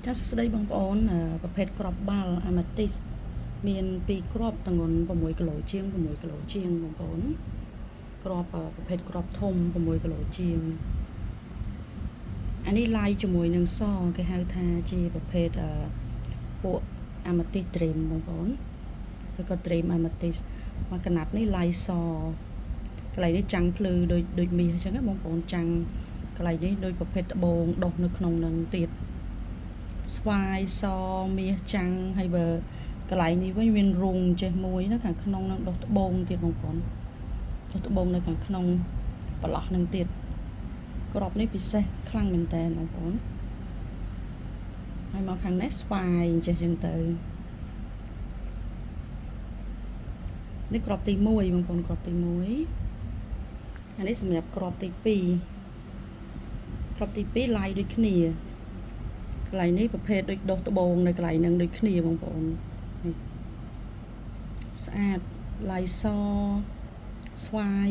ចាសស្ដីបងប្អូនប្រភេទក្របបាល់អាម៉ាទីសមាន2គ្រាប់ទម្ងន់6គីឡូជាង6គីឡូជាងបងប្អូនគ្រាប់ប្រភេទគ្រាប់ធំ6គីឡូជាងអានេះឡាយជាមួយនឹងសគេហៅថាជាប្រភេទពួកអាម៉ាទីសត្រេមបងប្អូនឬក៏ត្រេមអាម៉ាទីសមកកណាត់នេះឡាយសកន្លែងនេះចាំងភ្លឺដូចមាសអញ្ចឹងណាបងប្អូនចាំងកន្លែងនេះដូចប្រភេទត្បូងដុសនៅក្នុងនឹងទៀតស្វាយសមាសចាំងហើយបើកន្លែងនេះវិញមានរុងចេះមួយណាខាងក្នុងនឹងដុសត្បូងទៀតបងប្អូនដុសត្បូងនៅខាងក្នុងប្រឡោះនឹងទៀតក្របនេះពិសេសខ្លាំងមែនតើបងប្អូនហើយមកខាងនេះស្វាយចេះចឹងទៅនេះក្របទី1បងប្អូនក្របទី1អានេះសម្រាប់ក្របទី2ក្របទី2ឡាយដូចគ្នាកន្លែងនេះប្រភេទដូចដុសត្បូងនៅកន្លែងហ្នឹងដូចគ្នាបងប្អូនស្អាតឡាយសស្វាយ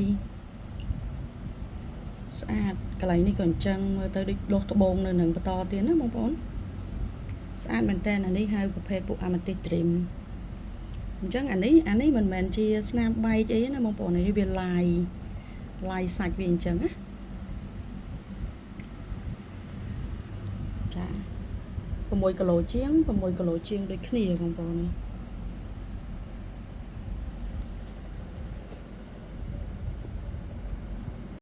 ស្អាតកន្លែងនេះក៏អញ្ចឹងមើលទៅដូចដុសត្បូងនៅនឹងបន្តទៀតណាបងប្អូនស្អាតមែនតើអានេះហៅប្រភេទពួកអាម៉ាទីសត្រេមអញ្ចឹងអានេះមិនមែនជាស្នាមបែកអីណាបងប្អូននេះវាឡាយសាច់វាអញ្ចឹងណាចា6គីឡូជាងដូចគ្នាបងប្អូននេះ